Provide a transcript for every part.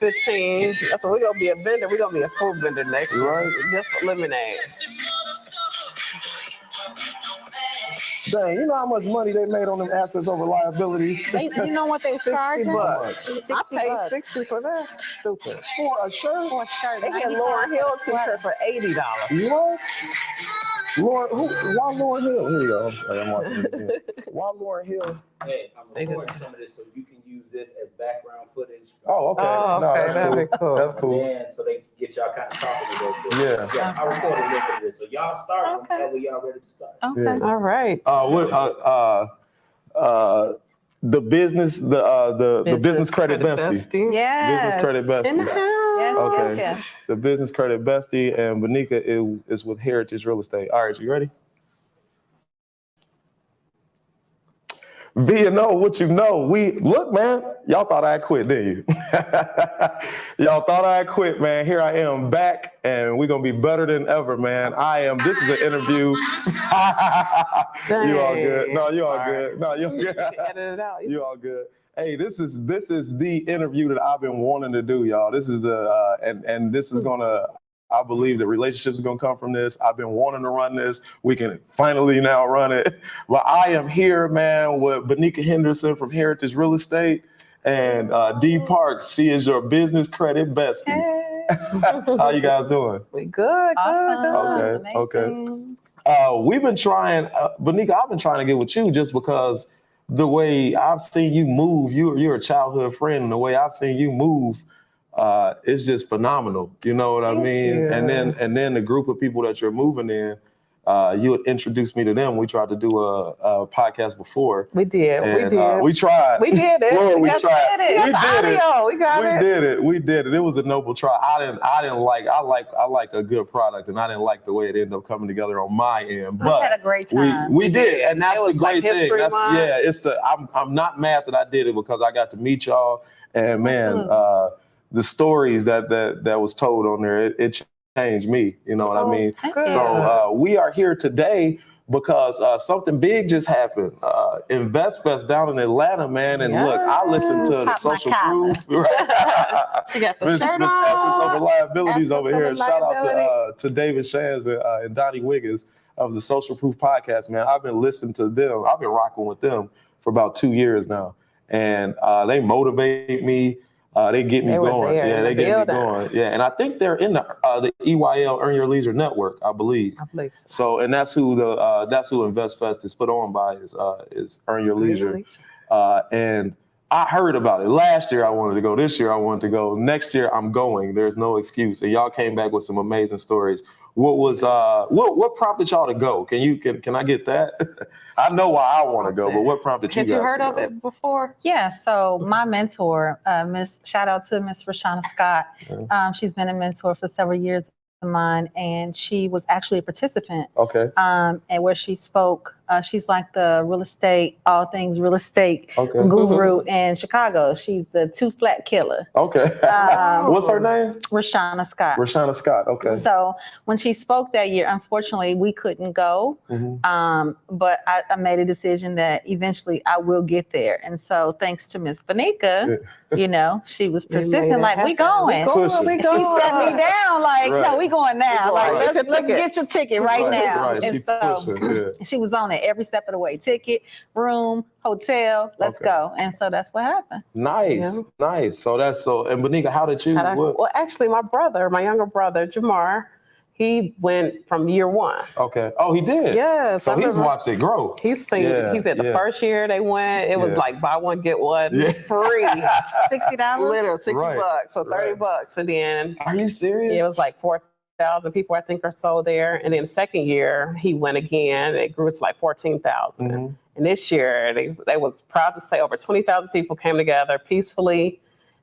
15. That's what we're gonna be a vendor. We're gonna be a food vendor next year. Right. Just for lemonade. Dang, you know how much money they made on them assets over liabilities? You know what they charge? $60. I paid $60 for that. Stupid. For a shirt? For a shirt. They had Lauryn Hill t-shirt for $80. What? Why Lauryn Hill? Here you go. I'm watching it. Why Lauryn Hill? Hey, I'm recording some of this so you can use this as background footage. Oh, okay. Oh, No, okay. that's cool. That's cool. And so they can get y'all kind of talking a little bit. Yeah. Yes, I recorded a little bit of this. So y'all start whenever y'all ready to start. Okay. Yeah. All right. The business, the business credit bestie. Yes. Business credit bestie. In the house. Yes, Okay. yes. The business credit bestie and Binika is with Heritage Real Estate. All right, you ready? V, you know what you know. Look, man, y'all thought I quit, didn't you? Y'all thought I quit, man. Here I am back, and we're gonna be better than ever, man. This is an interview. You all good? No, you all good. No, you good. Edit it out. You all good. Hey, this is the interview that I've been wanting to do, y'all. This is and this is gonna. I believe that relationships are gonna come from this. I've been wanting to run this. We can finally now run it. But I am here, man, with Binika Henderson from Heritage Real Estate and D Parks. She is your business credit bestie. Hey. How you guys doing? We good. Awesome. Okay. We've been trying, Binika, I've been trying to get with you just because the way I've seen you move, you're a childhood friend, and the way I've seen you move, it's just phenomenal. You know what I mean? you. And then the group of people that you're moving in, you had introduced me to them. We tried to do a podcast before. We did. We tried. We did it. Lord, we tried. We got the audio. We got it. We did it. It was a noble try. I like a good product, and I didn't like the way it ended up coming together on my end. But I had a great time. We did, and that's the great thing. Month. I'm not mad that I did it because I got to meet y'all, and man, the stories that was told on there, it changed me. You know what I mean? So we are here today because something big just happened. InvestFest down in Atlanta, man. And look, I listened to the social proof. Right? She got the Miss shirt Essence on. of Liabilities Essence over of here. Shout Liability. out to David Shands and Donnie Wiggins of the Social Proof Podcast, man. I've been listening to them. I've been rocking with them for about 2 years now. And they motivate me. They get me going. Yeah, they get me going. Yeah, and I think they're in the EYL Earn Your Leisure Network, I believe. I believe so. So, and that's who InvestFest is put on by is Earn Your Leisure. And I heard about it last year. I wanted to go. This year I wanted to go. Next year I'm going. There's no excuse. And y'all came back with some amazing stories. What was what prompted y'all to go? Can I get that? I know why I want to go, but what prompted you? Had you heard of it before? Yeah. So my mentor, shout out to Miss Rashana Scott. She's been a mentor for several years of mine, and she was actually a participant. Okay. And where she spoke, she's like the real estate, all things real estate guru in Chicago. She's the 2 flat killer. Okay. What's her name? Rashana Scott. Rashana Scott. Okay. So when she spoke that year, unfortunately, we couldn't go. But I made a decision that eventually I will get there. And so thanks to Miss Binika, you know, she was persistent, like, we going. We She set me down, like, no, we going now. Like, Right. let's get your ticket right now. Right. And She so pushing, she was on it every step of the way. Ticket, room, hotel, let's go. And so that's what happened. Nice. So and Binika, how did you? Well, actually, my younger brother, Jamar, he went from year 1. Okay. Oh, he did? Yeah. So he's watched it grow. He's seen. He said the first year they went, it was like buy one, get one free. $60? Literally $60, so $30. And then Are you serious? it was like 4,000 people, I think, are sold there. And then the second year he went again, it grew to like 14,000. And this year they was proud to say over 20,000 people came together peacefully,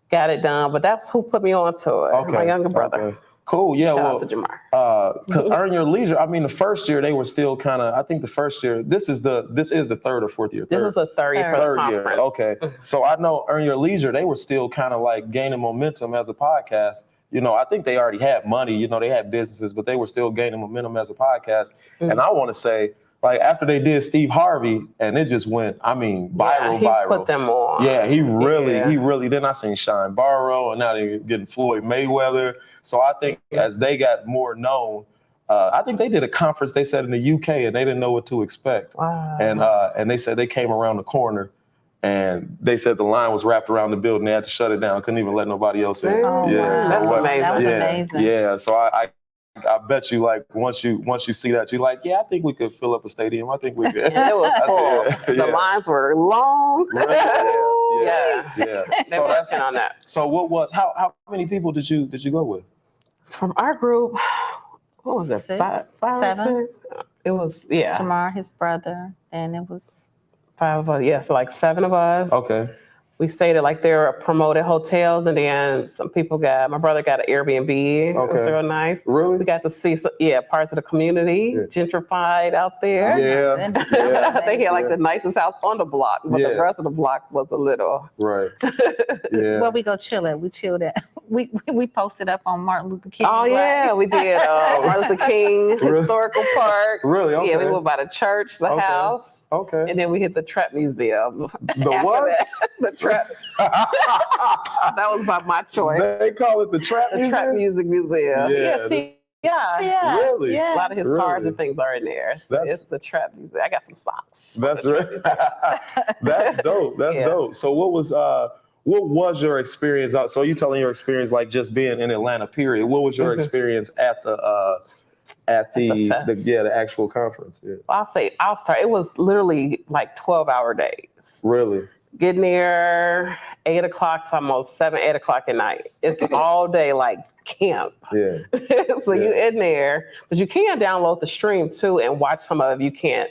got it done. But that's who put me onto it. My younger brother. Okay. Cool. Yeah. Shout well, out to Jamar. Because Earn Your Leisure. I mean, the first year they were still kind of. I think the first year. This is the 3rd or 4th year. This is the third year for the conference. Okay. So I know Earn Your Leisure. They were still kind of like gaining momentum as a podcast. You know, I think they already had money. You know, they had businesses, but they were still gaining momentum as a podcast. And I want to say like after they did Steve Harvey, and it just went, I mean, viral, he viral. put them on. Yeah, he really. Then I seen Shine Barrow, and now they getting Floyd Mayweather. So I think as they got more known, I think they did a conference, they said in the UK, and they didn't know what to expect. Wow. And they said they came around the corner, and they said the line was wrapped around the building. They had to shut it down. Couldn't even let nobody else in. Oh, Yeah, wow. so That's amazing. That was yeah, amazing. Yeah, so I bet you, like, once you see that, you're like, yeah, I think we could fill up a stadium. I think we could. And it was full. Yeah. The lines were long. Yeah. They're So that's working on that. So how many people did you go with? From our group, what was it? Six, Five or seven? six? It was, yeah. Jamar, his brother, and it was 5 of us. Yeah, so like 7 of us. Okay. We stayed at like their promoted hotels, and then some people my brother got an Airbnb. It was Okay. real nice. Really? We got to see parts of the community, gentrified out there. Yeah. Yeah. They had like the nicest house on the block, but the rest of the block was a little. Right. Yeah. where we go chill at. We chilled at. We posted up on Martin Luther King. Oh yeah, we did. Martin Luther King Historical Park. Really? Okay. Yeah, we went by the church, the house, Okay. and then we hit the Trap Museum. The what? The Trap. That was by my choice. They call it the Trap The Museum? Trap Music Museum. Yeah, Yeah. Really? Yeah. A lot of his Really? cars and things are in there. That's- It's the Trap Museum. I got some socks. That's right. That's dope. That's dope. So what was your experience? So you telling your experience like just being in Atlanta, period. What was your experience at the fest. the actual conference? Yeah. I'll start. It was literally like 12-hour days. Really? Getting there 8 o'clock to almost 8 o'clock at night. It's all day like camp. Yeah. So you in there, but you can download the stream too and watch some of it. You can't,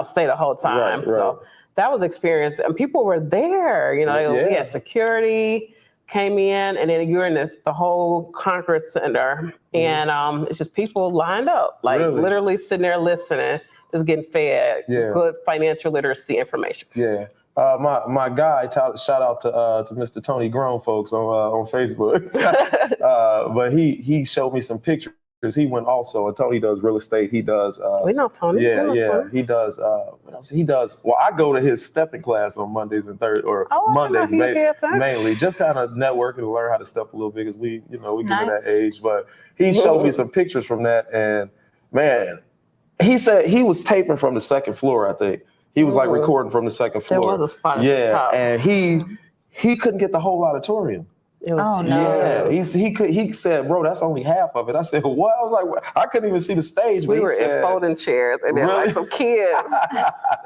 stay the whole time. Right. So that was experience, and people were there. We had security came in, and then you're in the whole Congress Center, and it's just people lined up, like literally sitting there listening, just getting fed good financial literacy information. Yeah. My guy, shout out to Mr. Tony Grown folks on Facebook, but he showed me some pictures. He went also, and Tony does real estate. He does. We know Tony. Yeah, We know Tony. He does. What else? He does. Well, I go to his stepping class on Mondays and Mondays mainly, just kind of networking to learn how to step a little bit, because we get to that age. But he showed me some pictures from that, and man, he said he was taping from the second floor. I think he was like recording from the second floor. There was a spot at the top. And he couldn't get the whole auditorium. It was, no. Yeah, he said, bro, that's only half of it. I said, what? I was like, I couldn't even see the stage. We were in folding chairs, and then like some kids.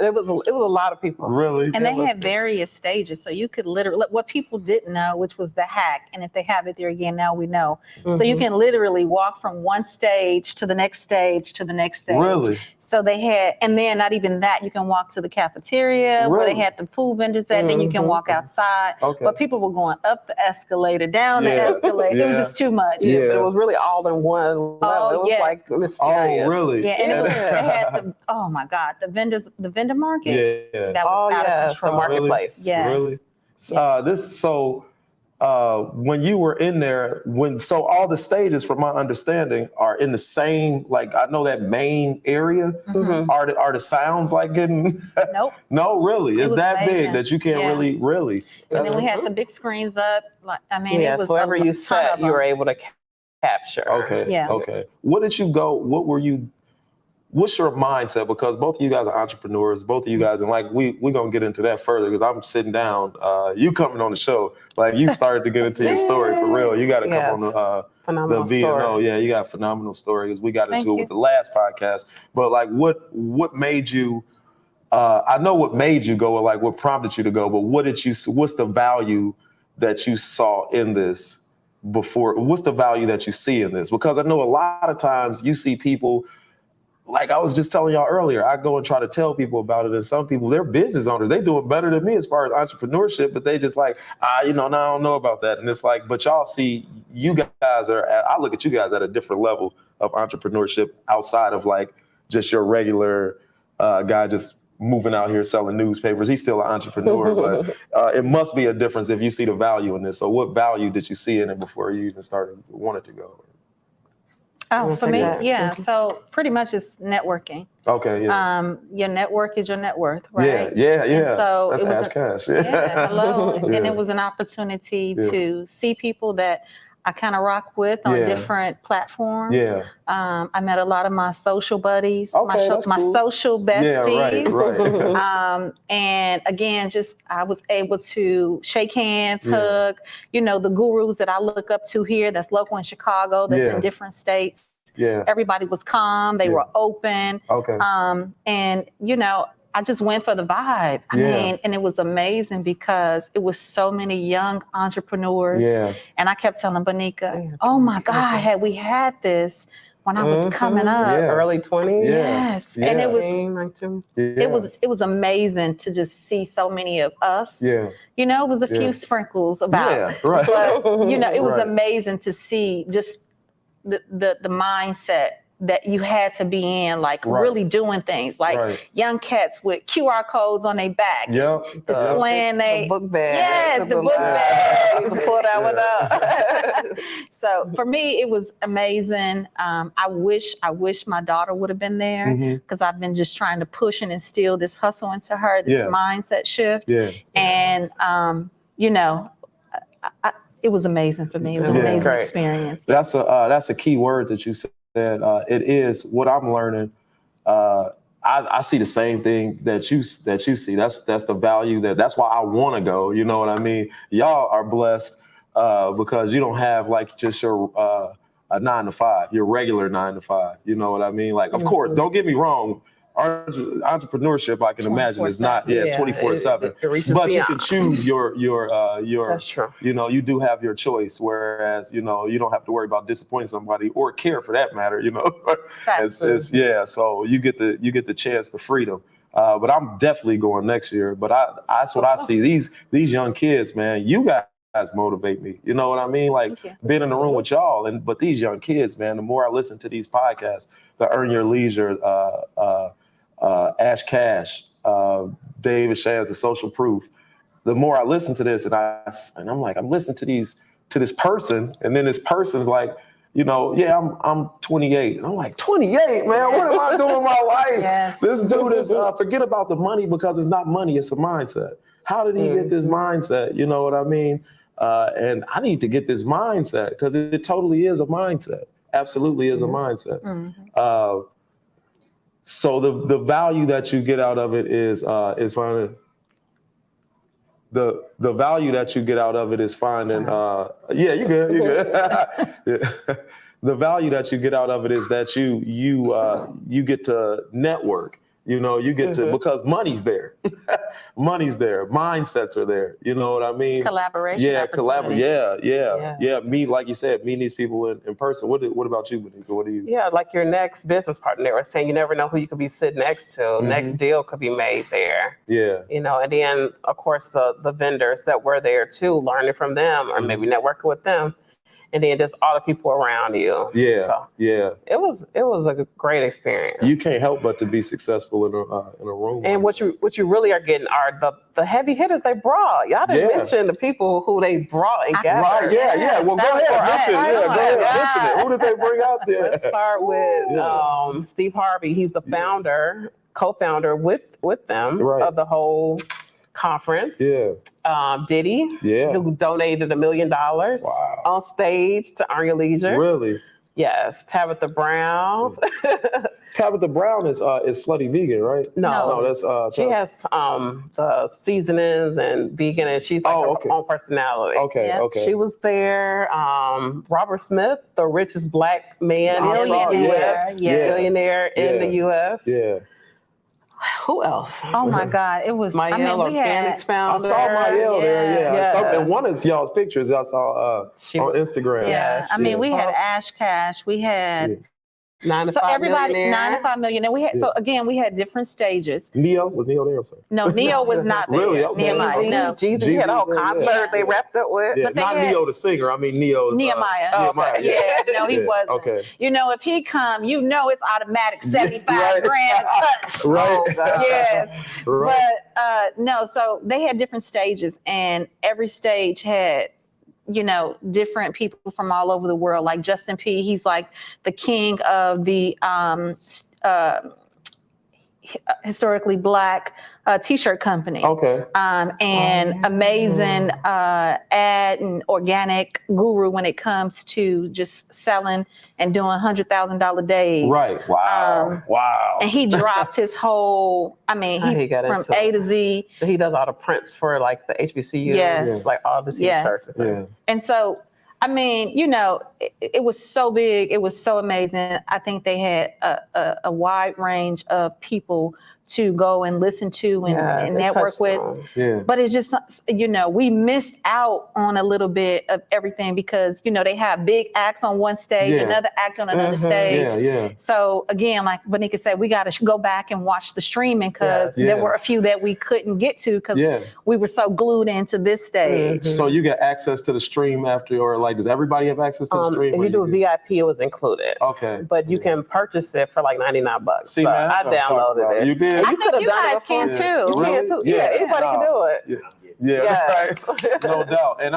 It was a lot of people. Really? And they had various stages, so you could literally, what people didn't know, which was the hack, and if they have it there again, now we know. So you can literally walk from one stage to the next stage to the next stage. Really? So they had, and then not even that, you can walk to the cafeteria where they had the food vendors at, then you can walk outside. Okay. But people were going up the escalator, down the escalator. It was just too much. Yeah, but it was really all in one level. It was like mysterious. Oh, really? Yeah, and they had oh my God, the vendor market. Yeah. That was out of The control. marketplace. Yes. Really? When you were in there, all the stages, from my understanding, are in the same, like, I know that main area. Are the sounds like getting? Nope. No, really? It's was that amazing. big that you can't really? And then we had the big screens up. Like, I mean, it was so wherever you sat, you were able to capture. Okay. Yeah. Okay. What's your mindset? Because both of you guys are entrepreneurs, both of you guys, and like we're gonna get into that further, because I'm sitting down, you coming on the show, like you started to get into your story for real. You gotta come on the VNO. Story. Yeah, you got a phenomenal story, because we got into it with the last podcast. But like what made you I know what made you go, or like what prompted you to go, but what's the value that you saw in this before? What's the value that you see in this? Because I know a lot of times you see people, like I was just telling y'all earlier, I go and try to tell people about it, and some people, they're business owners, they doing better than me as far as entrepreneurship, but they just like, I don't know about that. And it's like, but y'all see, you guys I look at you guys at a different level of entrepreneurship outside of like just your regular guy just moving out here selling newspapers. He's still an entrepreneur, but it must be a difference if you see the value in this. So what value did you see in it before you even wanted to go? Oh, Wanna for take me, that? yeah. So pretty much it's networking. Okay, yeah. Your network is your net worth, right? Yeah. And so That's it was Ash Cash. yeah, hello. And Yeah. it was an opportunity Yeah. to see people that I kind of rock with on Yeah. different platforms. Yeah. I met a lot of my social buddies, Okay, that's my cool. social Yeah, besties. right. And again, just I was able to shake hands, Yeah. hug, the gurus that I look up to here that's local in Chicago, that's Yeah. in different states. Yeah. Everybody was calm, they Yeah. were open. Okay. And I just went for the vibe. I Yeah. mean, and it was amazing because it was so many young entrepreneurs. Yeah. And I kept telling Binika, Yeah, oh my God, had we had this when I was coming up. Yeah. Early 20s. Yes. Yeah. And it was 19. it was amazing to just see so many of us. Yeah. It was a few Yeah. sprinkles about. Yeah. Right. But it was Right. amazing to see just the mindset that you had to be in, like Right. really doing things, like Right. young cats with QR codes on their back, Yep. displaying The book bag. Yes, the book bag. bags. Pull that one up. So for me, it was amazing. I wish my daughter would have been there because I've been just trying to push and instill this hustle into her, this mindset shift. Yeah. And it was amazing for me. It was an Yeah. amazing Great. experience. That's a key word that you said. It is what I'm learning. I see the same thing that you see. That's the value that's why I want to go. You know what I mean? Y'all are blessed because you don't have like just your a 9 to 5, your regular 9 to 5. You know what I mean? Like, of course, don't get me wrong. Entrepreneurship, I can imagine, is not. Yeah, it's 24/7. It reaches But you beyond. can choose your. That's true. You do have your choice. Whereas you don't have to worry about disappointing somebody or care for that matter. So you get the chance, the freedom. But I'm definitely going next year. But that's what I see. These young kids, man, you guys motivate me. You know what I mean? Like being in the room with y'all, but these young kids, man, the more I listen to these podcasts, the Earn Your Leisure, Ash Cash, David Shands, The Social Proof, the more I listen to this and I'm like, I'm listening to this person, and then this person's like, I'm 28. And I'm like, 28, man, what am I doing with my life? Yes. This dude is, forget about the money because it's not money, it's a mindset. How did he get this mindset? You know what I mean? And I need to get this mindset because it totally is a mindset. Absolutely is a mindset. So the value that you get out of it is finding the value that you get out of it is finding you good. Yeah. The value that you get out of it is that you get to network. You get to, because money's there. Money's there. Mindsets are there. You know what I mean? Collaboration. Yeah, opportunities. Yeah. Me, like you said, meeting these people in person. What about you, Binika? What do you? Yeah, like your next business partner was saying, you never know who you could be sitting next to. Next deal could be made there. Yeah. And then of course the vendors that were there too, learning from them or maybe networking with them. And then just all the people around you. Yeah, so yeah. It was a great experience. You can't help but to be successful in a room. And what you really are getting are the heavy hitters they brought. Y'all didn't mention the people who they brought and gathered. Right, yeah. Well, go ahead, mention it. Who did they bring out there? Let's start with Steve Harvey. He's the founder, co-founder with them of the whole conference. Yeah. Diddy, who donated $1 million on stage to Earn Your Leisure. Really? Yes. Tabitha Brown. Tabitha Brown is slutty vegan, right? No, that's she has the seasonings and vegan, and she's like her own personality. Okay. She was there. Robert Smith, the richest black man in billionaire in the U.S. Yeah. Who else? Oh my God, it was. Mayel Organics founder. I saw Mayel there. Yeah. And one of y'all's pictures I saw on Instagram. Yeah, I mean, we had Ash Cash. We had 9 to 5 everybody millionaire. 9 to 5 millionaire. We had so again we had different stages. Was Neo there? I'm sorry. No, Neo was not there. Really? Okay. Nehemiah, no. Jeezy had a whole concert they wrapped up with. Yeah, not Neo the singer. I mean Neo. Nehemiah. Yeah. No, he wasn't. Okay. If he come, it's automatic 75 grand a touch. Right. Yes. Right. But no, so they had different stages, and every stage had different people from all over the world, like Justin P. He's like the king of the historically Black t-shirt company. Okay. And amazing ad and organic guru when it comes to just selling and doing $100,000 days. Right. Wow. Wow. And he dropped his whole, he got from into A it. to Z. So he does all the prints for like the HBCUs, Yes. like all the t-shirts. Yes. Yeah. And so, it was so big. It was so amazing. I think they had a wide range of people to go and listen to and they network touched with. on. Yeah. But it's just, we missed out on a little bit of everything because, they have big acts on one stage, Yeah. another act on another stage. Yeah. Yeah. So again, like Binika said, we got to go back and watch the streaming because Yes. there Yeah. were a few that we couldn't get to because Yeah. we were so glued into this stage. So you get access to the stream after, or like, does everybody have access to the stream? If or you do a get- VIP, it was included. Okay. But you can purchase it for like $99. See, so man, I that's what I'm talking downloaded about. it. You did? And I you think could you have done guys it can before. too. You can too. Yeah, anybody can do it. Yeah. Yeah, Yes. right. No doubt. And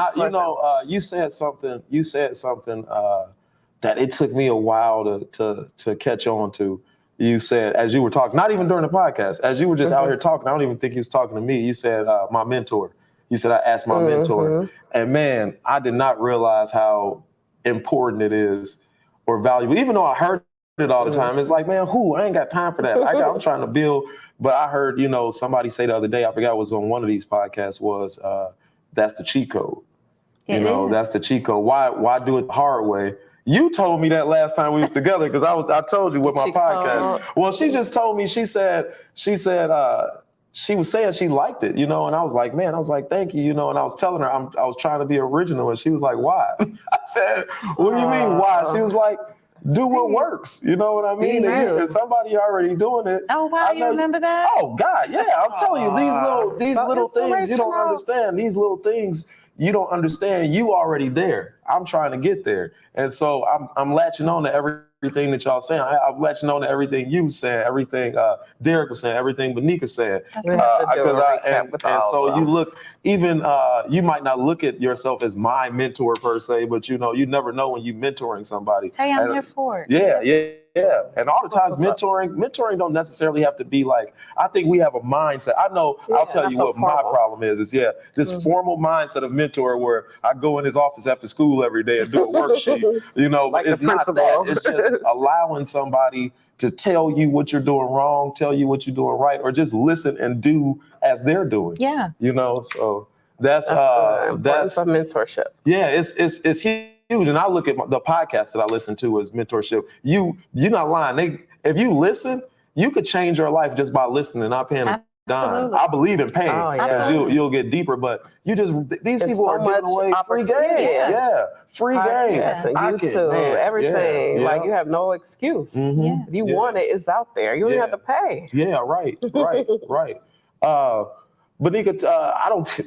you said something that it took me a while to catch on to. You said, as you were talking, not even during the podcast, as you were just out here talking, I don't even think you was talking to me. You said, my mentor. You said, I asked my mentor. And man, I did not realize how important it is or valuable, even though I heard it all the time. It's like, man, I ain't got time for that. I'm trying to build. But I heard, somebody say the other day, I forgot it was on one of these podcasts, was that's the cheat code. It is. That's the cheat code. Why do it the hard way? You told me that last time we was together because I told you with my Cheat podcast. code. Well, she just told me, she said she was saying she liked it, and I was like, man, thank you, and I was telling her I was trying to be original, and she was like, why? I said, what do you mean why? She was like, do what works. You know what I mean? And somebody already doing it. Oh, wow, you remember that? Oh God, yeah. I'm telling you, these little things you don't inspirational. understand. These little things you don't understand. You already there. I'm trying to get there, and so I'm latching on to everything that y'all saying. I'm latching on to everything you said, everything Derek was saying, everything Binika said. We have to do a recap with And all so of them. you look, even you might not look at yourself as my mentor per se, but you never know when you mentoring somebody. Hey, I'm And- here for it. Yeah. And all the times mentoring don't necessarily have to be like, I think we have a mindset. I know, I'll tell that's you so what my formal. problem is this formal mindset of mentor where I go in his office after school every day and do a worksheet, Like the it's not that. principal. It's just allowing somebody to tell you what you're doing wrong, tell you what you're doing right, or just listen and do as they're doing. Yeah. So that's Importance of mentorship. yeah, it's huge. And I look at the podcast that I listen to as mentorship. You're not lying. If you listen, you could change your life just by listening, not paying a dime. Absolutely. I believe in paying Oh, yeah. because Absolutely. you'll get deeper. But these There's people so are giving much away free game. opportunity. Yeah, free game. Podcasts and I can- YouTube, man, everything. yeah. Like you have no excuse. Mhm. Yeah. If you Yeah. want it, it's out there. You don't even Yeah. have to pay. Yeah, right. Binika,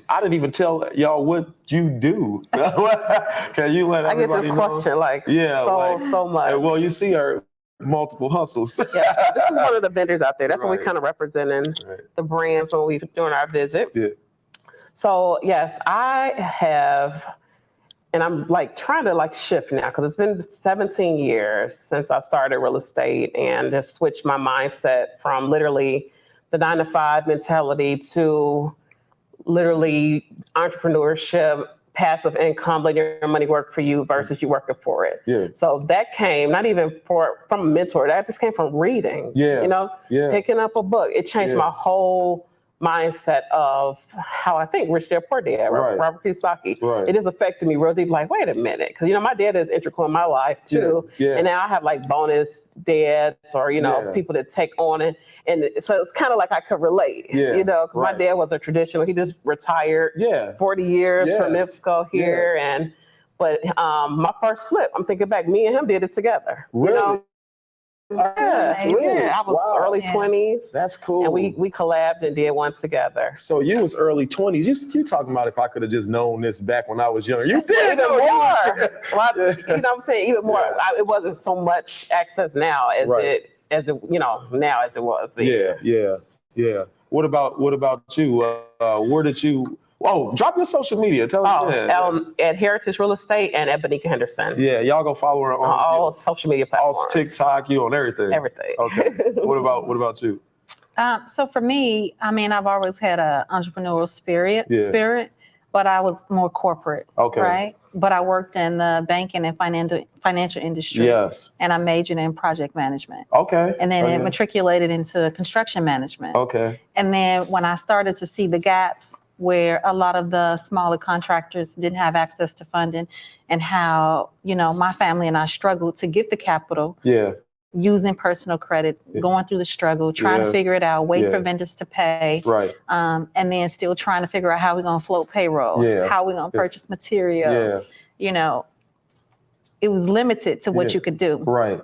I didn't even tell y'all what you do. Can you let I get everybody this know? question Yeah, so much. Well, you see our multiple hustles. Yes, this is one of the vendors out there. That's what Right. we kind of representing Right. the brands when we doing our visit. Yeah. So yes, I have, and I'm like trying to like shift now because it's been 17 years since I started real estate and just switched my mindset from literally the 9-to-5 mentality to literally entrepreneurship, passive income, letting your money work for you versus you working for it. Yeah. So that came not even from a mentor. That just came from reading. Yeah. Yeah. Picking up a book. It changed Yeah. my whole mindset of how I think Rich Dad Poor Dad, Right. Robert Kiyosaki. Right. It just affected me real deep. Like, wait a minute, because my dad is integral in my life too. Yeah. And now I have like bonus dads or Yeah. people that take on it, and so it's kind of like I could relate. Yeah. Because my Right. dad was a traditional. He just retired. Yeah. 40 years Yeah. from NIPSCO here, but my first flip, I'm thinking back, me and him did it together. Really? Yes, amazing. really. I was Wow. early 20s. That's cool. And we collabed and did one together. So you was early 20s. You talking about if I could have just known this back when I was younger. You did Even know more. you was- Well, you know what I'm saying? Even more. Yeah. It wasn't so much access now as Right. now as it was then. Yeah. What about you? Whoa, drop your social media. Tell us. At Heritage Real Estate and at Binika Henderson. Yeah, y'all go follow her on all social media platforms. All TikTok, you on everything. Everything. Okay. What about you? So for me, I mean, I've always had an entrepreneurial spirit, but I was more corporate. Okay. Right. But I worked in the banking and financial industry. Yes. And I majored in project management. Okay. And then it matriculated into construction management. Okay. And then when I started to see the gaps where a lot of the smaller contractors didn't have access to funding, and how, my family and I struggled to get the capital. Yeah. Using personal credit, going through the struggle, trying to figure it out, wait for vendors to pay. Right. And then still trying to figure out how we're going to float payroll, how we're going to purchase material. It was limited to what you could do. Right.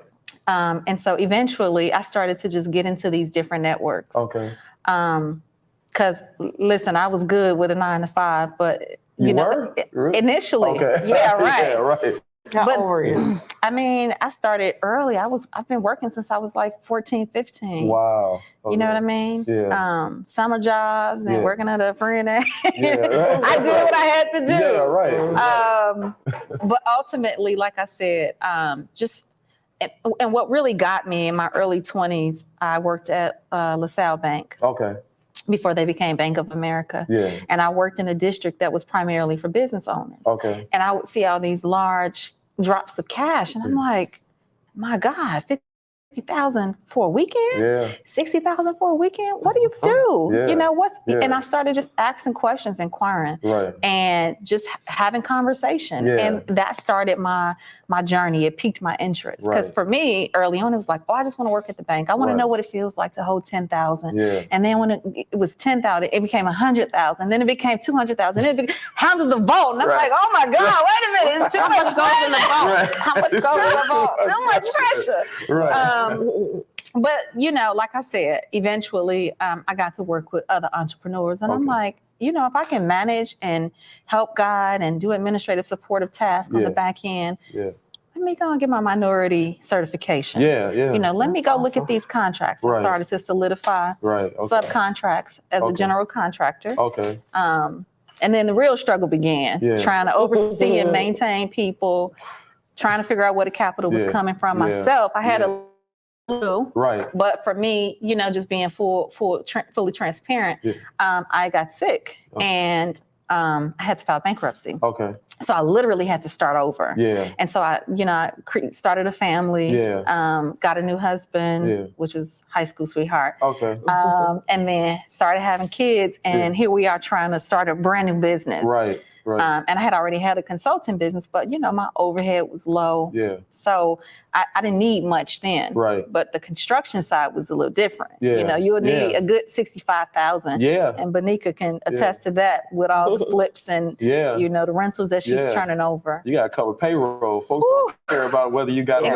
And so eventually I started to just get into these different networks. Okay. Because listen, I was good with a 9-to-5, but Really? initially, right. Yeah, right. How old were you? I mean, I started early. I've been working since I was like 14, 15. Wow. Okay. You know what I mean? Yeah. Summer jobs and working at a friend. Right. I did what I had to do. Yeah, right. But ultimately, like I said, and what really got me in my early 20s, I worked at LaSalle Bank. Okay. Before they became Bank of America. Yeah. And I worked in a district that was primarily for business owners. Okay. And I would see all these large drops of cash, and I'm like, my God, 50,000 for a weekend? Yeah. 60,000 for a weekend? What do you do? Yeah. And I started just asking questions, inquiring, Right. and just having conversation. Yeah. And that started my journey. It piqued my interest. Because for me, early on, it was like, I just want to work at the bank. I want to know what it feels like to hold 10,000. Yeah. And then when it was 10,000, it became 100,000. Then it became 200,000. Then it became, how did the vault? And I'm like, oh my God, wait a minute. It's too much goes in the vault. Right. How much goes in the vault? Too much pressure. Right. But, like I said, eventually I got to work with other entrepreneurs. And I'm like, if I can manage and help guide and do administrative supportive tasks on the back end, let me go and get my minority certification. Yeah. Let me go look at these contracts. I started to solidify subcontracts as a general contractor. Okay. And then the real struggle began, trying to oversee and maintain people, trying to figure out where the capital was coming from myself. I had a little, but for me, just being fully transparent, I got sick and I had to file bankruptcy. Okay. So I literally had to start over. Yeah. And so I started a family, got a new husband, which was high school sweetheart. Okay. And then started having kids, and here we are trying to start a brand new business. Right. And I had already had a consulting business, but my overhead was low. Yeah. So I didn't need much then. Right. But the construction side was a little different. Yeah. You would need a good 65,000. Yeah. And Binika can attest to that with all the flips and the rentals that she's turning over. You got to cover payroll. Folks don't care about whether you got I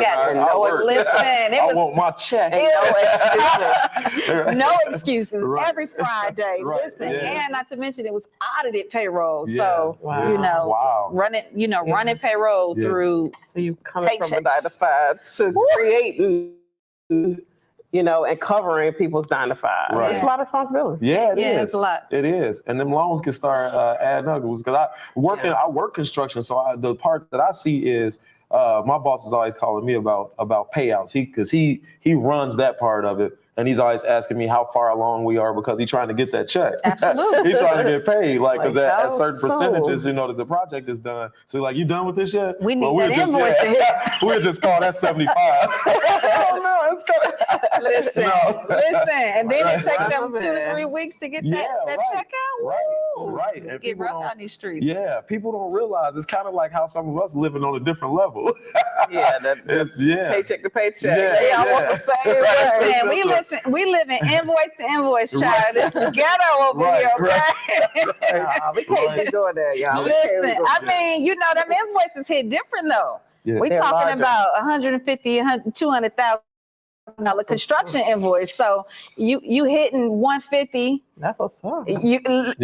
want my check. No excuses. Right. Every Friday. Right. Listen, Yeah. and not to mention it was audited payroll. Yeah. So running payroll through. So you coming from a paychecks. 9-to-5 to creating, and covering people's 9-to-5. Right. It's a lot of responsibility. Yeah, it is. It's a lot. It is, and them loans can start adding up. Because I work construction, so the part that I see is my boss is always calling me about payouts. Because he runs that part of it. And he's always asking me how far along we are because he's trying to get that check. Absolutely. He's trying to get paid, because at certain so? percentages, that the project is done. So you done with this yet? We need that invoice to hit. We'll just call that 75. Oh no, it's kind of Listen, and then it takes them 2 man. to 3 weeks to get that check out. Woo! Right. And Get rough on these streets. Yeah, people don't realize it's kind of like how some of us living on a different level. It's paycheck to paycheck. Yeah, They almost the same way. Man, we live in invoice to invoice, child. It's ghetto over here, okay? We can't be doing that, y'all. Listen, I mean, them invoices hit different though. Yeah. We They're talking larger. about 150, 200,000 construction invoice. So you hitting 150. That's what's up. But expenses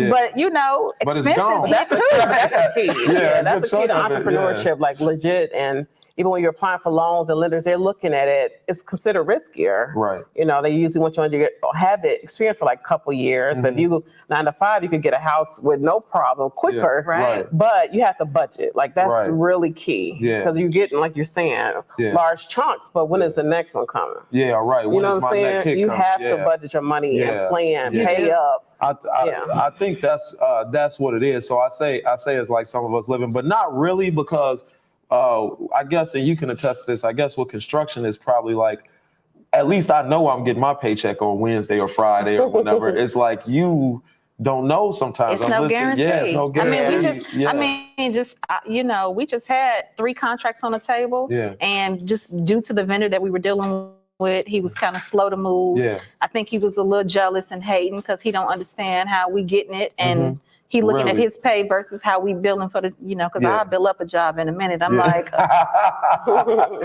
gone. hit too. That's the key. Yeah, That's the good key to chunk of it, entrepreneurship, like legit and even when you're applying for loans and lenders, they're looking at it, it's considered riskier. Right. You know, they usually want you to have it experience for like a couple years. But if you 9 to 5, you could get a house with no problem quicker. Yeah, right. But you have to budget. Like that's really key. Yeah. Because you're getting, like you're saying, large chunks. But when is the next one coming? Yeah, right. You know what I'm saying? You have to budget your money and plan, pay up. I think that's what it is. So I say it's like some of us living, but not really, because I guess, and you can attest to this, I guess with construction is probably like, at least I know I'm getting my paycheck on Wednesday or Friday or whatever. It's like you don't know sometimes. It's no guarantee. Yeah, it's no guarantee. You know, we just had 3 contracts on the table, and just due to the vendor that we were dealing with, he was kind of slow to move. I think he was a little jealous and hating because he don't understand how we getting it, and he looking at his pay versus how we billing for the, you know, because I'll bill up a job in a minute. I'm like,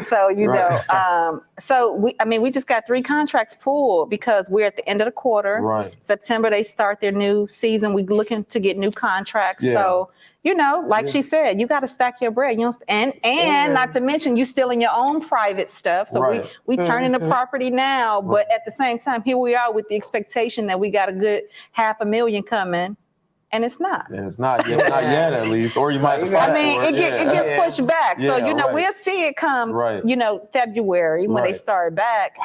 so, you know, so we just got 3 contracts pulled because we're at the end of the quarter. September, they start their new season. We looking to get new contracts. So, you know, like she said, you got to stack your bread. You know, and not to mention you still in your own private stuff. So we turning the property now, but at the same time, here we are with the expectation that we got a good $500,000 coming. And it's not. And it's not yet, not yet at least. Or you might have I mean, it gets pushed back. So, you know, we'll see it come, you know, February when they start back.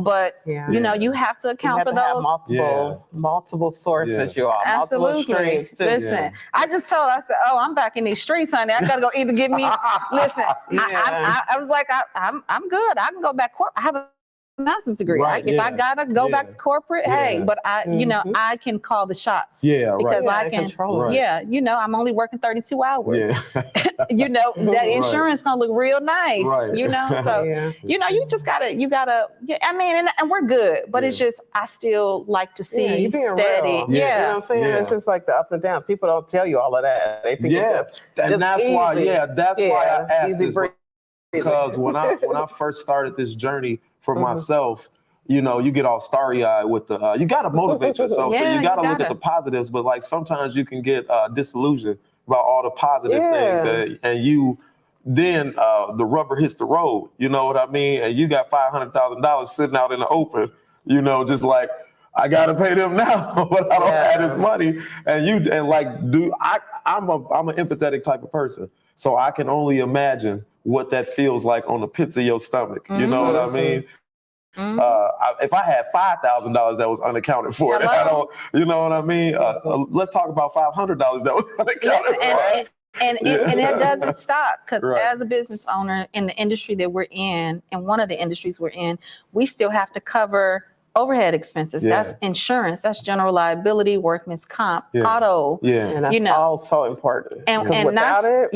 But, you know, you have to account for those. Multiple sources, you all. Absolutely. Multiple streams, too. Listen, I just told her, I said, oh, I'm back in these streets, honey. I got to go either get me. Listen, I was like, I'm good. I can go back. I have a master's degree. If I gotta go back to corporate, hey, but you know, I can call the shots. Because I can control it. You know, I'm only working 32 hours. You know, that insurance gonna look real nice. You know, so you know, you gotta. I mean, and we're good, but it's just I still like to see steady. You know what I'm saying? It's just like the ups and downs. People don't tell you all of that. They think it's just and that's easy. why. That's why I asked this, breezy. because when I first started this journey for myself, you know, you get all starry-eyed with the, you got to motivate yourself. So you got to look at the positives, but like sometimes you can get disillusioned about all the positive things, and you then the rubber hits the road, you know what I mean? And you got $500,000 sitting out in the open, you know, just like, I got to pay them now, but I don't have this money. And I'm an empathetic type of person. So I can only imagine what that feels like on the pits of your stomach. You know what I mean? If I had $5,000 that was unaccounted for, you know what I mean? Let's talk about $500 that was unaccounted for. And it doesn't stop, because as a business owner in the industry that we're in, and one of the industries we're in, we still have to cover overhead expenses. That's insurance. That's general liability, workman's comp, auto. And that's all so important. And without it,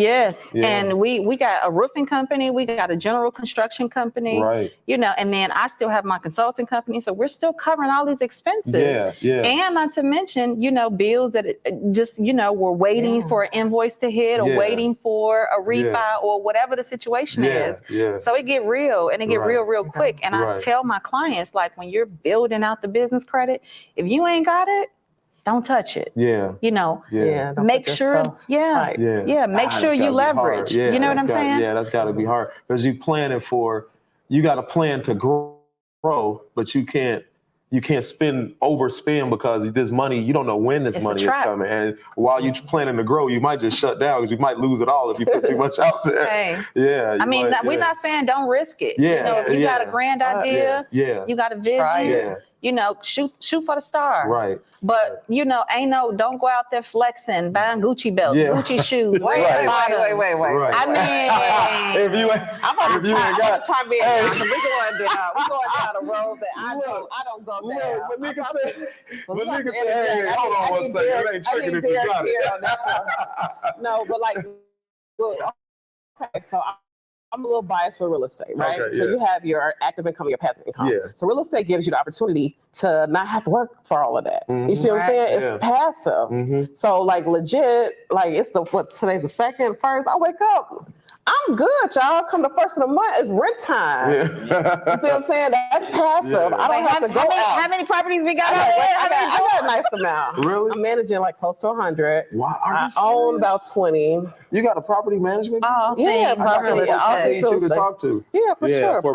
and we got a roofing company, we got a general construction company, you know, and then I still have my consulting company. So we're still covering all these expenses. And not to mention, you know, bills that just, you know, we're waiting for an invoice to hit or waiting for a refi or whatever the situation is. So it get real, and it get real quick. And I tell my clients, like, when you're building out the business credit, if you ain't got it, don't touch it. You know, make sure, make sure you leverage. You know what I'm saying? That's got to be hard, because you got to plan to grow, but you can't overspend, because this money, you don't know when this money is coming. And while you're planning to grow, you might just shut down, because you might lose it all if you put too much out there. I mean, we're not saying don't risk it. You know, if you got a grand idea, you got a vision, you know, shoot for the stars. But, you know, don't go out there flexing, buying Gucci belts, Gucci shoes. Wait. I mean, if you ain't got it. We're going down a road that I don't go down. But nigga said, hey, hold on one second. It ain't tricking if you got it. No, but like, okay, so I'm a little biased for real estate, right? Okay, so you have your active income, your passive income. So real estate gives you the opportunity to not have to work for all of that. You see what I'm saying? It's passive. So like legit, like it's today's the 2nd, 1st. I wake up, I'm good, y'all. Come the 1st of the month, it's rent time. You see what I'm saying? That's passive. I don't have to go out. How many properties we got? I got a nice amount. Really? I'm managing like close to 100. Wow, I own about 20. You got a property management? All Yeah, things property- real all estate. things- I need you to talk to. Yeah, for sure. I got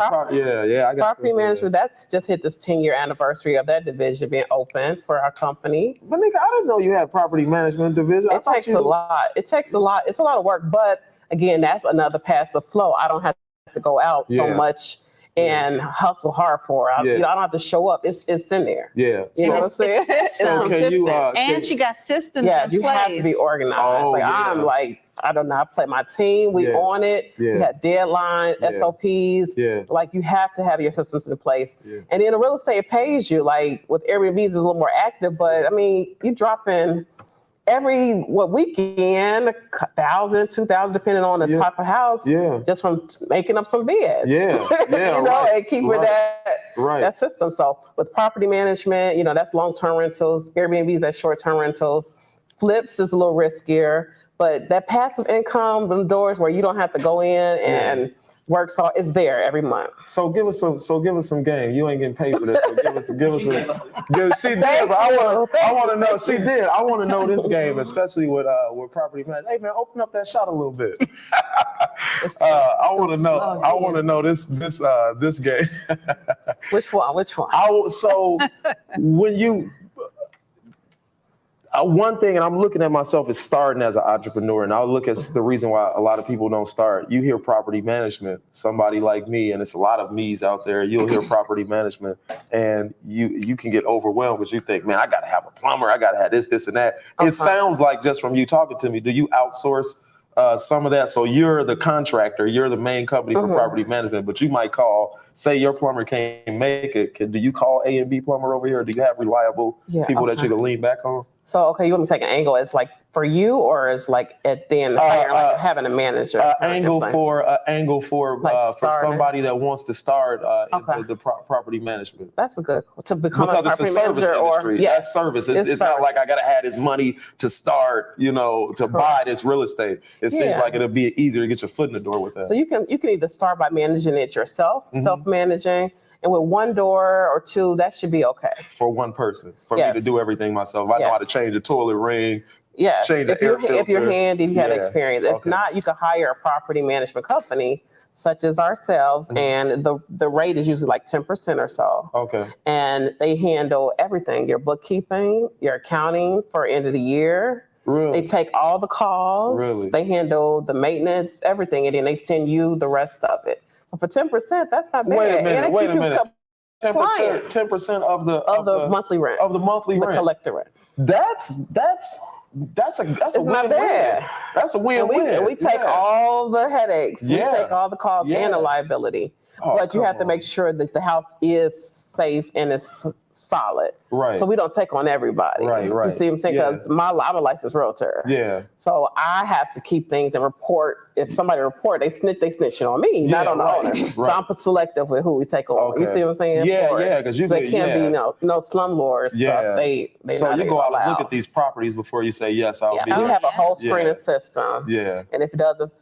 Property some, management, that's just hit this 10-year anniversary of that division being open for our company. But nigga, I didn't know you had property management division. It takes a lot. It takes a lot. It's a lot of work, but again, that's another passive flow. I don't have to go out so Yeah. much and hustle hard for it. Yeah. You know, I don't have to show up. It's in there. Yeah. You know what I'm saying? It's It's So can you? consistent. And she got systems Yeah, in you place. have to be organized. Oh, like yeah. I'm like, I don't know, I play my team, we Yeah. on it, Yeah. we have deadlines, Yeah. SOPs. Yeah. Like you have to have your systems in place. Yeah. And in real estate, it pays you. Like with Airbnbs, it's a little more active, but I mean, you drop in every weekend, 1,000, 2,000, depending on the Yeah. type of house. Yeah. Just from making up some beds. Yeah. Yeah. you know, right. and keeping Right. that Right. system. So with property management, you know, that's long-term rentals. Airbnbs, that's short-term rentals. Flips is a little riskier, but that passive income, them doors where you don't have to go in and work, so it's there every month. So give us some game. You ain't getting paid for this. So give us she did, but I want to know. She did. I want to know this game, especially with property management. Hey man, open up that shot a little bit. I want to know. I want to know this game. Which one? So when you. One thing, and I'm looking at myself as starting as an entrepreneur, and I'll look at the reason why a lot of people don't start. You hear property management, somebody like me, and it's a lot of me's out there. You'll hear property management, and you can get overwhelmed because you think, man, I got to have a plumber, I got to have this, and that. It sounds like just from you talking to me, do you outsource some of that? So you're the contractor, you're the main company for property management, but you might call, say your plumber can't make it. Do you call A and B plumber over here? Or do you have reliable people that you can lean back on? So, okay, you want me to take an angle? It's like for you, or is like at the end, like having a manager? Angle for Like somebody that wants to start into the property management. That's a good to become Because a it's a property service manager, industry. or That's service. It's not like I gotta have this money to start, to buy this real estate. It seems like it'll be easier to get your foot in the door with that. So you can either start by managing it yourself, self-managing, and with one door or two, that should be okay. For one person, for me to do everything myself. I know how to change a toilet ring. Yes, Change the air filter. if you're handy, if you had experience. If Okay. not, you can hire a property management company such as ourselves, and the rate is usually like 10% or so. Okay. And they handle everything: your bookkeeping, your accounting for end of the year. Really? They take all the calls. Really? They handle the maintenance, everything, and then they send you the rest of it. So for 10%, that's not bad. Wait a minute. And they Wait keep a you minute. 10%. 10% of the monthly rent. Of the monthly the rent. collector rent. That's a It's not win-win. bad. That's a win-win. And we take all the headaches. Yeah. We take all the costs and the liability. But you have to make sure that the house is safe and it's solid. Right. So we don't take on everybody. Right. You see what I'm saying? Because I'm a licensed realtor. Yeah. So I have to keep things and report. If somebody report, they snitching on me, not on the owner. So I'm selective with who we take on. Okay. You see what I'm saying? Yeah, because you so it can't be no slumlord stuff. They so you go out and allowed. look at these properties before you say yes. I'll be We there. have a whole screening system. Yeah. And if it doesn't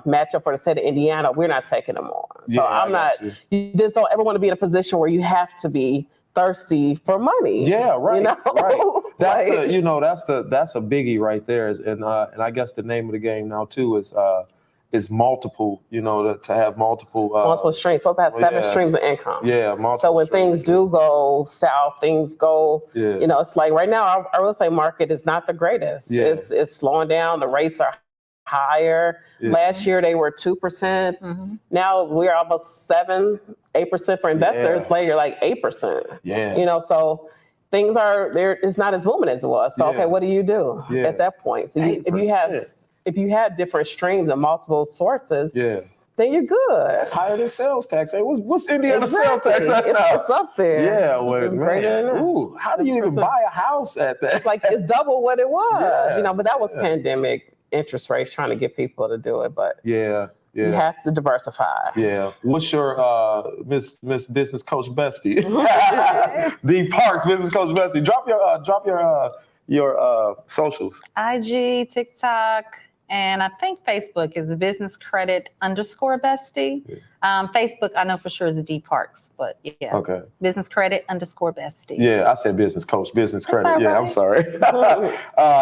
match up for the state of Indiana, we're not taking them on. So I'm not. You just don't ever want to be in a position where you have to be thirsty for money. Yeah, right. You know? Right. That's Like- that's a biggie right there. And I guess the name of the game now too is multiple. To have multiple streams. Supposed to have 7 streams of income. Yeah, multiple. So when things do go south, things go. It's like right now our real estate market is not the greatest. Yeah. It's slowing down. The rates are higher. Yeah. Last year they were 2%. Now we're almost 7-8% for investors. Yeah. Later, like 8%. Yeah. So things are there. It's not as booming as it was. So okay, what do you do at that point? So if you have different streams and multiple sources, then you're good. That's higher than sales tax. Hey, what's Indiana sales tax? It's up there. Yeah, well, it's greater than that. Ooh, how do you even buy a house at that? It's double what it was. Yeah. But that was pandemic interest rates trying to get people to do it. But Yeah. you have to diversify. Yeah. What's your Miss Business Coach Bestie? The Parks Business Coach Bestie. Drop your socials. IG, TikTok, and I think Facebook is Business Credit _Bestie. Facebook, I know for sure is D Parks, but yeah. Okay. Business Credit _Bestie. Yeah, I said business coach, business That's credit. all Yeah, right. I'm sorry.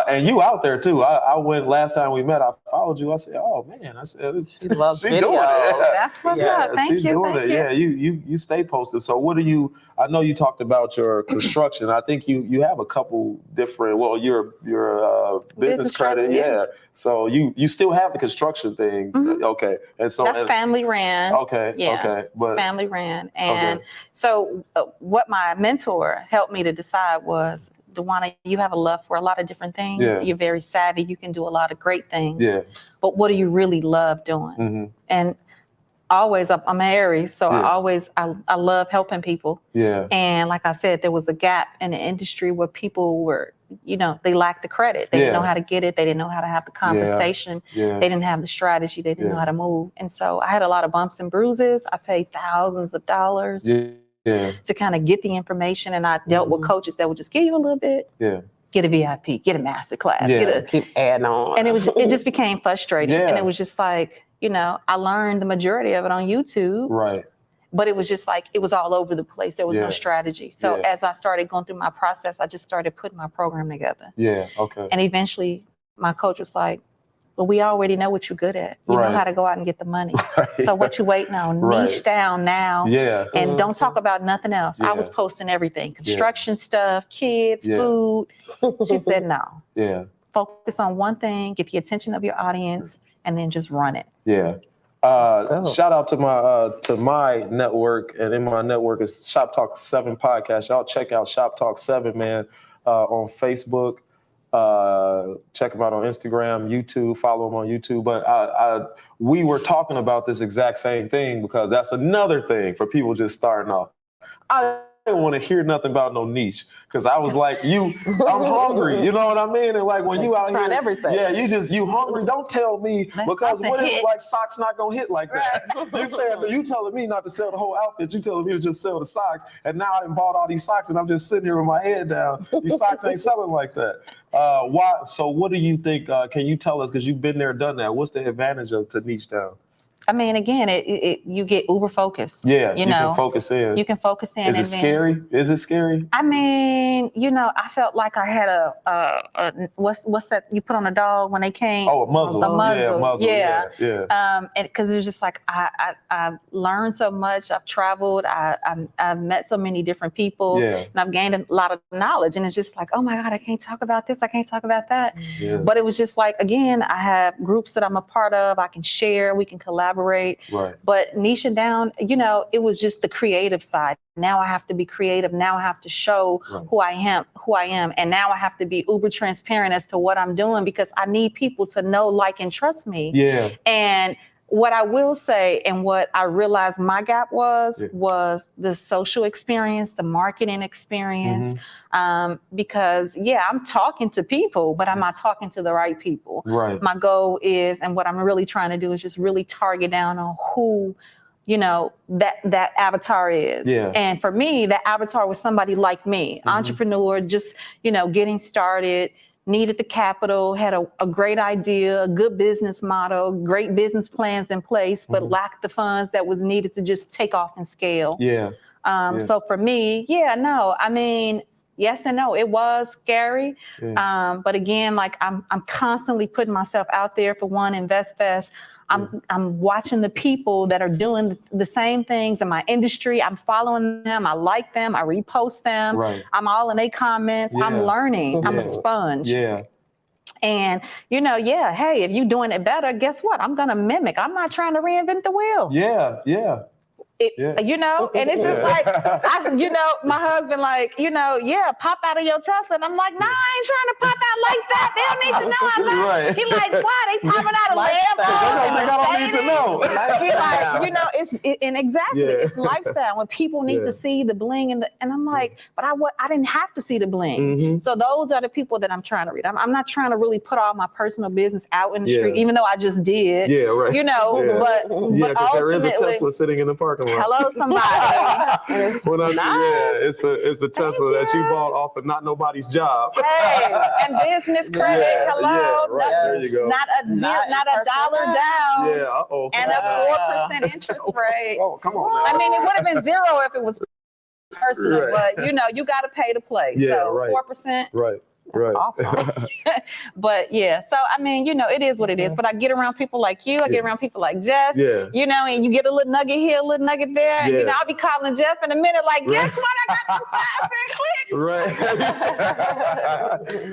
And you out there too. I went last time we met. I followed you. I said, "Oh man," I said, She loves doing videos. it. That's what's Yeah, up. Thank she's you. doing Thank it. you. Yeah, you stay posted. So what do you? I know you talked about your construction. I think you have a couple different. Well, your business credit. Yeah. So you still have the construction thing. Mhm. Okay. And so That's family ran. Okay. Yeah. Okay. But It's family ran. And okay. so what my mentor helped me to decide was, Dawanna, you have a love for a lot of different things. Yeah. You're very savvy. You can do a lot of great things. Yeah. But what do you really love doing? Mm-hmm. And always, I'm an Aries, so Yeah. I love helping people. Yeah. And like I said, there was a gap in the industry where people were, they lacked the credit. They didn't know how to get it. They didn't know how to have the conversation. Yeah. They didn't have the strategy. They didn't know how to move. And so I had a lot of bumps and bruises. I paid thousands of dollars to kind of get the information. And I dealt with coaches that would just give you a little bit. Yeah. Get a VIP, get a master class, Keep adding on. and it just became frustrating. Yeah. And it was just like, I learned the majority of it on YouTube. Right. But it was just like, it was all over the place. There was no Yeah. strategy. So as I started going through my process, I just started putting my program together. Yeah. Okay. And eventually my coach was like, well, we already know what you're good at. You know how to go out and get the money. Right. So what you waiting on? Right. Niche down now. Yeah. And don't talk about nothing else. I was Yeah. posting everything, construction stuff, kids, food. She said, no, Yeah. focus on one thing, get the attention of your audience, and then just run it. Yeah. Shout out to my network, and in my network is Shop Talk 7 podcast. Y'all check out Shop Talk 7, man, on Facebook. Check them out on Instagram, YouTube. Follow them on YouTube. But we were talking about this exact same thing, because that's another thing for people just starting off. I didn't want to hear nothing about no niche, because I was like, I'm hungry. You know what I mean? And like when you out trying here, everything. yeah, you hungry. Don't tell me, because something what if hit. like socks not gonna hit like that? You telling me not to sell the whole outfit. You telling me to just sell the socks. And now I done bought all these socks, and I'm just sitting here with my head down. These socks ain't selling like that. Why? So what do you think? Can you tell us, because you've been there, done that? What's the advantage to niche down? I mean, again, you get uber focused. Yeah, you can focus in. You can focus in. Is it scary? Is it scary? I mean, I felt like I had a what's that you put on a dog when they came? Oh, a muzzle. A muzzle. Yeah, muzzle. Yeah. Yeah. And because it was just like I've learned so much. I've traveled. I've met so many different people. Yeah. And I've gained a lot of knowledge. And it's just like, oh my God, I can't talk about this. I can't talk about that. Yeah. But it was just like, again, I have groups that I'm a part of. I can share. We can collaborate. Right. But niching down, it was just the creative side. Now I have to be creative. Now I have to show who I am. And now I have to be uber transparent as to what I'm doing, because I need people to know, like, and trust me. Yeah. And what I will say, and what I realized my gap was the social experience, the marketing experience. Because I'm talking to people, but am I talking to the right people? Right. My goal is, and what I'm really trying to do is just really target down on who, that avatar is. Yeah. And for me, that avatar was somebody like me, entrepreneur, just, getting started, needed the capital, had a great idea, a good business model, great business plans in place, but lacked the funds that was needed to just take off and scale. Yeah. So for me, I mean, yes and no, it was scary. Yeah. But again, like I'm constantly putting myself out there for one, InvestFest. I'm watching the people that are doing the same things in my industry. I'm following them. I like them. I repost them. Right. I'm all in their comments. Yeah. I'm learning. I'm a sponge. Yeah. And, hey, if you're doing it better, guess what? I'm going to mimic. I'm not trying to reinvent the wheel. Yeah. Yeah. And it's just like, my husband, like, pop out of your Tesla. And I'm like, nah, I ain't trying to pop out like that. They don't need to know I love. Right. He like, why? They popping out of Lambo and I don't need to know. He like, it's lifestyle. When people need to see the bling and I'm like, but I didn't have to see the bling. So those are the people that I'm trying to read. I'm not trying to really put all my personal business out in the street, even though I just did. Yeah, right. But because there is a Tesla sitting in the parking Hello, somebody. When I Nice. yeah, it's a Tesla that you bought off of not nobody's job. Hey, and business credit. Yeah, Hello. yeah, right, there you go. Not a dollar down. Yeah, uh-oh. And a 4% interest rate. Oh, come on now. I mean, it would have been zero if it was personal, Right. but you got to pay to play. Yeah, so right. 4%. Right. That's Right. awesome. But yeah, so I mean, it is what it is. But I get around people like you. I get around people like Jeff. Yeah. And you get a little nugget here, a little nugget there. Yeah. And I'll be calling Jeff in a minute, like, guess what? I got them 5 clicks.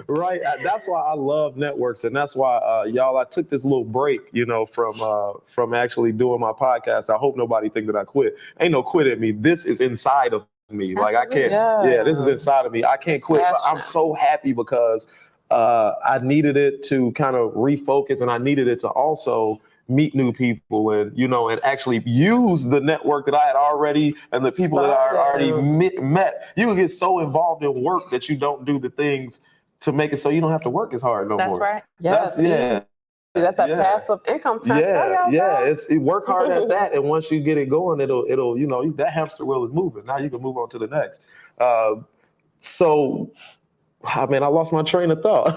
Right. Right. That's why I love networks, and that's why y'all. I took this little break, from actually doing my podcast. I hope nobody think that I quit. Ain't no quit in me. This is inside of me. Like I can't. Yeah, this is inside of me. I can't quit. But I'm so happy because I needed it to kind of refocus, and I needed it to also meet new people and actually use the network that I had already and the people that I already met. You can get so involved in work that you don't do the things to make it so you don't have to work as hard no more. That's right. That's that passive income. It work hard at that, and once you get it going, it'll that hamster wheel is moving. Now you can move on to the next. I lost my train of thought.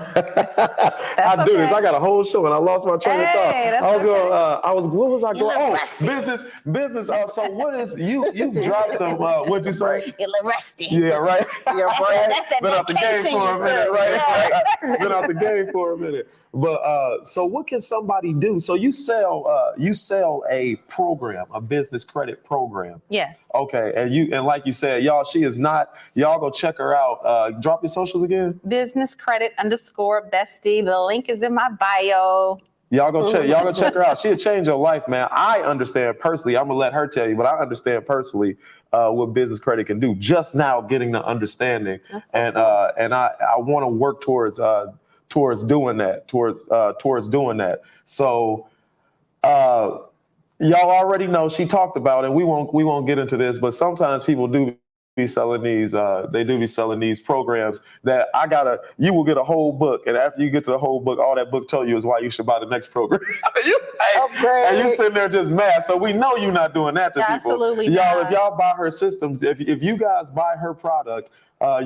I do this. I got a whole show and I lost my train of thought. What was I going? Business. So what is you dropped some? What'd you say? You're a little rusty. Yeah, right. That's that Been out the game vacation for a you minute, took. right? Been out the game for a minute. But so what can somebody do? So you sell a program, a business credit program. Yes. Okay, and like you said, y'all go check her out. Drop your socials again. Business Credit _Bestie. The link is in my bio. Y'all go check her out. She'll change your life, man. I understand personally. I'm gonna let her tell you, but I understand personally what business credit can do. Just now getting the understanding, and I want to work towards doing that. So y'all already know she talked about it. We won't get into this, but sometimes people do be selling these programs that you will get a whole book, and after you get to the whole book, all that book tell you is why you should buy the next program. And you sitting there just mad. So we know you're not doing that to people. Absolutely y'all. not. If y'all buy her system, if you guys buy her product,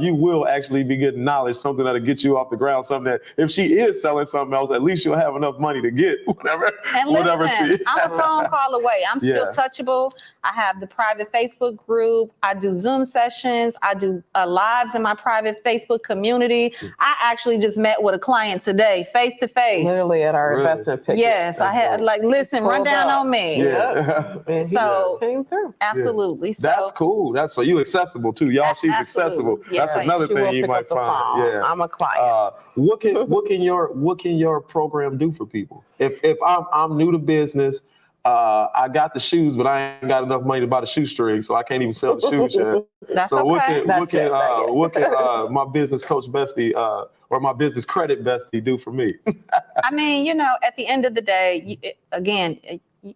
you will actually be getting knowledge, something that'll get you off the ground, something that if she is selling something else, at least you'll have enough money to get whatever. And listen, I'm a phone call away. I'm still touchable. I have the private Facebook group. I do Zoom sessions. I do lives in my private Facebook community. I actually just met with a client today, face to face. Literally at our investment picnic. Yes, I had listen, run down on me. Yeah. And he came through. Absolutely. So that's cool. So you accessible too. Y'all, she's accessible. Yes, that's another thing you might find. Yeah. I'm a client. What can your program do for people? If I'm new to business, I got the shoes, but I ain't got enough money to buy the shoestring, so I can't even sell the shoes yet. That's so okay. what can my business coach bestie or my business credit bestie do for me? I mean, at the end of the day,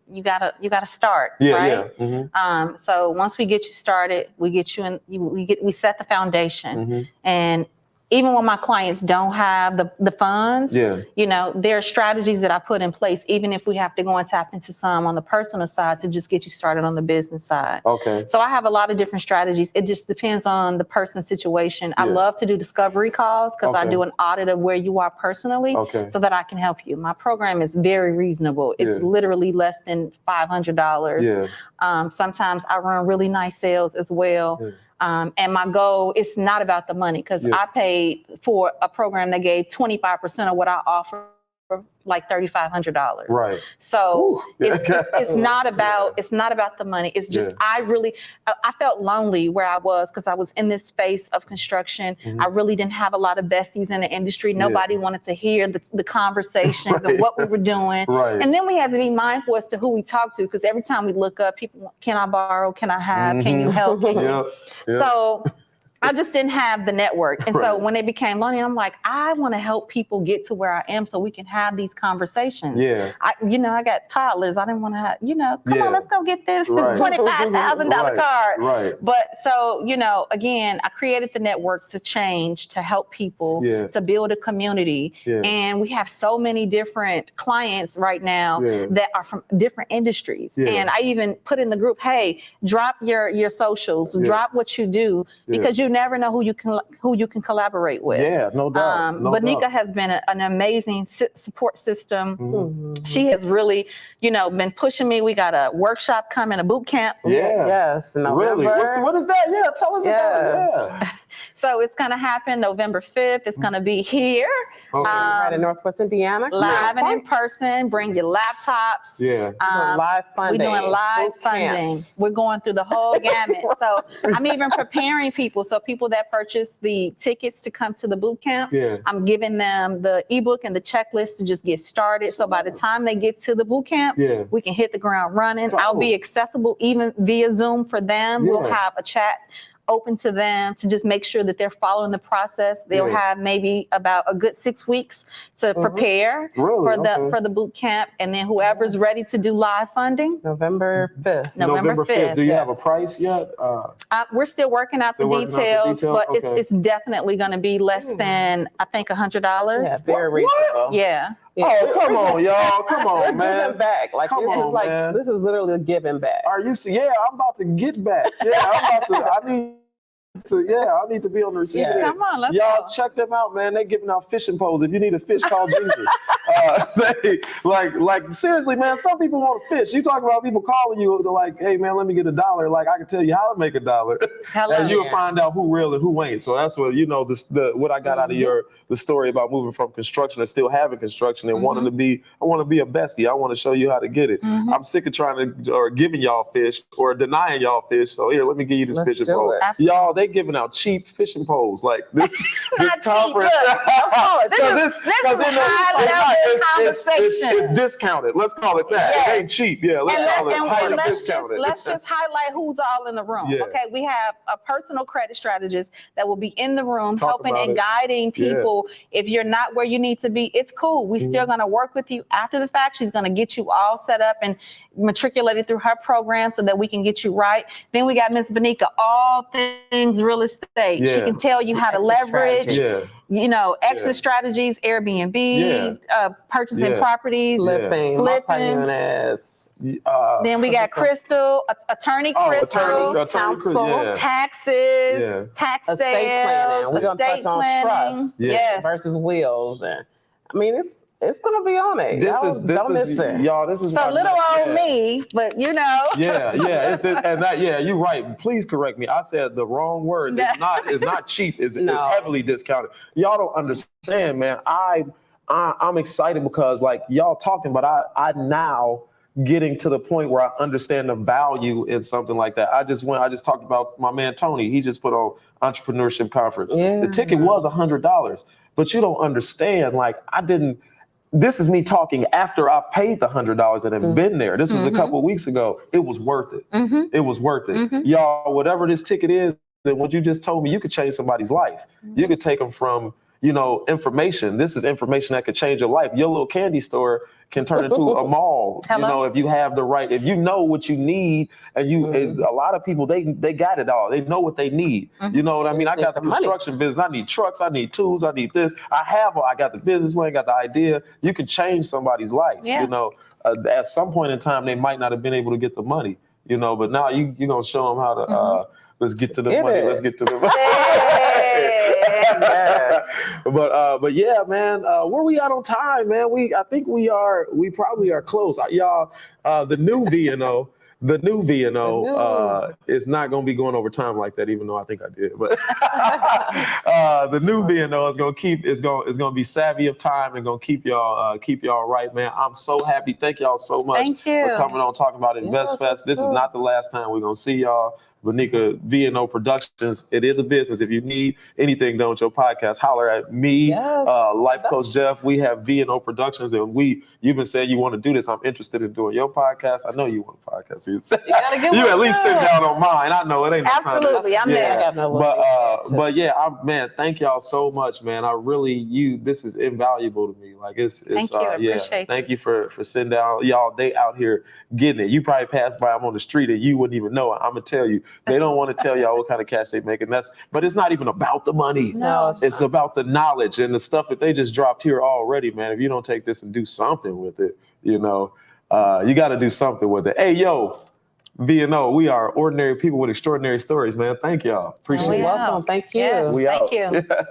you gotta start, right? Yeah. Mm-hmm. So once we get you started, we get you in. We set the foundation, and even when my clients don't have the funds, there are strategies that I put in place, even if we have to go and tap into some on the personal side to just get you started on the business side. Okay. So I have a lot of different strategies. It just depends on the person's situation. I love to do discovery calls because I do an audit of where you are personally so that I can help you. My program is very reasonable. It's literally less than $500. Sometimes I run really nice sales as well. And my goal is not about the money because I paid for a program that gave 25% of what I offer, like $3,500. Right. So it's not about the money. It's just I felt lonely where I was because I was in this space of construction. I really didn't have a lot of besties in the industry. Nobody wanted to hear the conversations and what we were doing. Right. And then we had to be mindful as to who we talk to because every time we look up, people, can I borrow? Can I have? Can you help? Can you? So I just didn't have the network. And so when it became money, I'm like, I want to help people get to where I am so we can have these conversations. Yeah. I got toddlers. I didn't want to have, come on, let's go get this Right. $25,000 card. Right. But so, again, I created the network to change, to help people, to build a community. Yeah. And we have so many different clients right now that are from different industries. Yeah. And I even put in the group, hey, drop your socials, drop what you do, because you never know who you can collaborate with. Yeah, no doubt. Binika has been an amazing support system. Mm-hmm. She has really, been pushing me. We got a workshop coming, a boot camp. Yeah. Yes. Really? What is that? Yeah, tell us about it. Yeah. So it's going to happen November 5th. It's going to be here. Okay. Right in Northwest Indiana. Live and in person. Bring your laptops. Yeah. Live funding. We're doing live Boot funding. camps. We're going through the whole gamut. So I'm even preparing people. So people that purchase the tickets to come to the boot camp, I'm giving them the ebook and the checklist to just get started. So by the time they get to the boot camp, we can hit the ground running. I'll be accessible even via Zoom for them. We'll have a chat open to them to just make sure that they're following the process. They'll have maybe about a good 6 weeks to prepare for the boot camp, and then whoever's ready to do live funding. November 5th. November 5th. Do you have a price yet? We're still working out the details, but it's definitely going to be less than, I think, $100. Yeah, very reasonable. Yeah. Oh, come on, y'all. Come on, man. Giving back. Like, Come this on, is like, man. this is literally a giving back. Are you? Yeah, I'm about to get back. Yeah, I need to be on the receiving end. Come on, let's Y'all go. check them out, man. They're giving out fishing poles. If you need a fish, call Jesus. They like seriously, man. Some people want to fish. You talk about people calling you, they're like, "Hey, man, let me get $1." Like, I can tell you how to make $1, and you'll find out who real and who ain't. So that's what what I got out of the story about moving from construction and still having construction and wanting to be. I want to be a bestie. I want to show you how to get it. I'm sick of trying to or giving y'all fish or denying y'all fish. So here, let me give you this fishing pole. Y'all, they giving out cheap fishing poles like this. This conference. This is high-level conversation. It's discounted. Let's call it that. Yes. It ain't cheap. Yeah, let's call it highly discounted. Let's just highlight who's all in the room. Yeah. Okay, we have a personal credit strategist that will be in the room helping and about it. guiding people. If you're not where you need to be, it's cool. We're still going to work with you after the fact. She's going to get you all set up and matriculated through her program so that we can get you right. Then we got Miss Binika, all things real estate. Yeah. She can tell you how to leverage, exit strategies, Airbnb, purchasing properties, Flipping, multi-units. Then we got Crystal, attorney Crystal, counsel, taxes, tax estate sales, planning. We're gonna estate touch on planning. trust Yes. versus wills, and I mean it's gonna be on it. Don't miss it. Y'all. This is So my little next- old me, but you know. You're right. Please correct me. I said the wrong words. It's not cheap. It's heavily discounted. Y'all don't understand, man. I'm excited because like y'all talking, but I now getting to the point where I understand the value in something like that. I just talked about my man Tony. He just put on entrepreneurship conference. Yeah. The ticket was $100, but you don't understand. Like this is me talking after I've paid the $100 and have been there. This was a couple of weeks ago. It was worth it. It was worth it. Y'all, whatever this ticket is, and what you just told me, you could change somebody's life. You could take them from, information. This is information that could change your life. Your little candy store can turn into a mall. If you have the right, if you know what you need, and a lot of people, they got it all. They know what they need. You know what I mean? I got the construction business. I need trucks. I need tools. I need this. I got the business plan. I got the idea. You can change somebody's life. Yeah. At some point in time, they might not have been able to get the money. But now you're going to show them how to, let's get to the money. Let's get to the money. But yeah, man, where we at on time, man? I think we probably are close. Y'all, the new VNO, is not going to be going over time like that, even though I think I did. But the new VNO is going to be savvy of time and going to keep y'all right, man. I'm so happy. Thank y'all so much Thank you for coming on talking about Invest Fest. This is not the last time we're going to see y'all. Binika VNO Productions. It is a business. If you need anything done with your podcast, holler at me, Yes. Life Coach Jeff. We have VNO Productions, and you've been saying you want to do this. I'm interested in doing your podcast. I know you want a podcast. You gotta get you one at least too. sit down on mine. I know it ain't no time to- Absolutely, I'm I there. got no little but yeah, man, thank y'all so much, man. This is invaluable to me. Like it's Thank you, I appreciate you. Thank you for sitting down. Y'all, they out here getting it. You probably pass by them on the street and you wouldn't even know it. I'm gonna tell you, they don't want to tell y'all what kind of cash they making. But it's not even about the money. No, It's about the knowledge and the stuff that they just dropped here already, man. If you don't take this and do something with it, you got to do something with it. Hey, yo, VNO, we are ordinary people with extraordinary stories, man. Thank y'all. Appreciate We it. out. Welcome. Thank you. Yes, We thank out. you. Yeah.